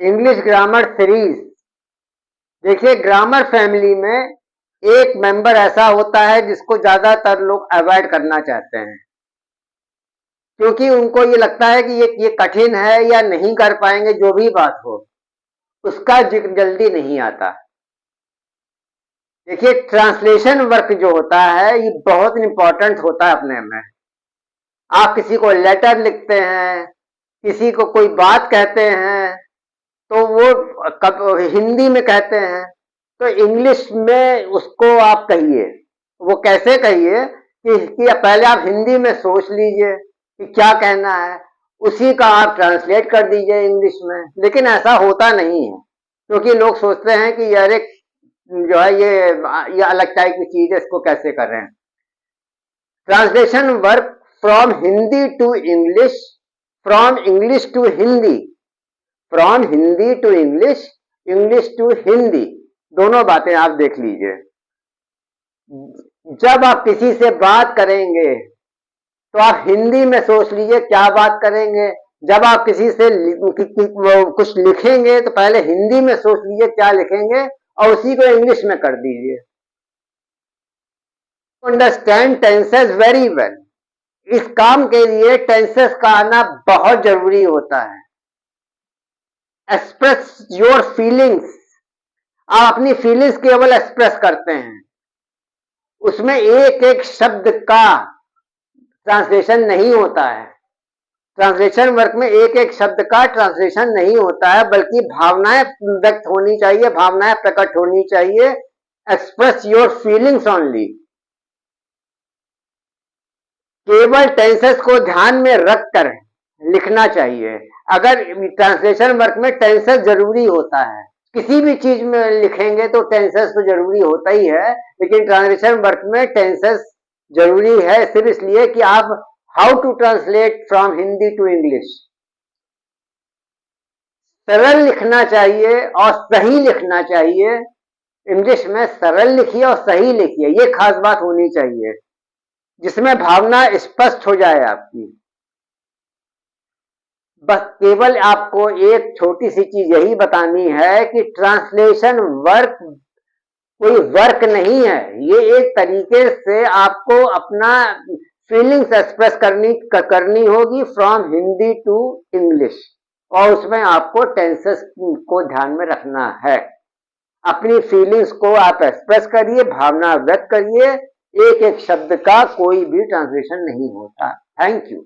English grammar series. देखिए, grammar family में एक मेंबर ऐसा होता है जिसको ज्यादातर लोग अवॉइड करना चाहते हैं, क्योंकि उनको ये लगता है कि ये कठिन है या नहीं कर पाएंगे। जो भी बात हो, उसका जिक्र जल्दी नहीं आता। देखिए, ट्रांसलेशन वर्क जो होता है ये बहुत इंपॉर्टेंट होता है अपने में। आप किसी को लेटर लिखते हैं, किसी को कोई बात कहते हैं, तो वो हिंदी में कहते हैं, तो इंग्लिश में उसको आप कहिए। वो कैसे कहिए कि पहले आप हिंदी में सोच लीजिए कि क्या कहना है, उसी का आप ट्रांसलेट कर दीजिए इंग्लिश में। लेकिन ऐसा होता नहीं है, क्योंकि लोग सोचते हैं कि यार जो है ये अलग टाइप की चीज है, इसको कैसे कर रहे हैं। Translation work from Hindi to English, from English to Hindi, from Hindi to English, English to Hindi, दोनों बातें आप देख लीजिए। जब आप किसी से बात करेंगे तो आप हिंदी में सोच लीजिए क्या बात करेंगे। जब आप किसी से कुछ लिखेंगे तो पहले हिंदी में सोच लीजिए क्या लिखेंगे और उसी को इंग्लिश में कर दीजिए। Understand tenses very well. इस काम के लिए टेंसेस का आना बहुत जरूरी होता है। एक्सप्रेस योर फीलिंग्स, आप अपनी फीलिंग्स केवल एक्सप्रेस करते हैं, उसमें एक एक शब्द का ट्रांसलेशन नहीं होता है। ट्रांसलेशन वर्क में एक एक शब्द का ट्रांसलेशन नहीं होता है, बल्कि भावनाएं व्यक्त होनी चाहिए, भावनाएं प्रकट होनी चाहिए। Express your feelings only. केवल टेंसेस को ध्यान में रखकर लिखना चाहिए। अगर ट्रांसलेशन वर्क में टेंसेस जरूरी होता है, किसी भी चीज में लिखेंगे तो टेंसेस तो जरूरी होता ही है, लेकिन ट्रांसलेशन वर्क में टेंसेस जरूरी है सिर्फ इसलिए कि आप how to translate from Hindi to English. सरल लिखना चाहिए और सही लिखना चाहिए। इंग्लिश में सरल लिखिए और सही लिखिए, ये खास बात होनी चाहिए, जिसमें भावना स्पष्ट हो जाए आपकी। बस केवल आपको एक छोटी सी चीज यही बतानी है कि ट्रांसलेशन वर्क कोई वर्क नहीं है, ये एक तरीके से आपको अपना फीलिंग्स एक्सप्रेस करनी होगी फ्रॉम हिंदी टू इंग्लिश, और उसमें आपको टेंसेस को ध्यान में रखना है। अपनी फीलिंग्स को आप एक्सप्रेस करिए, भावना व्यक्त करिए। एक एक शब्द का कोई भी ट्रांसलेशन नहीं होता। Thank you.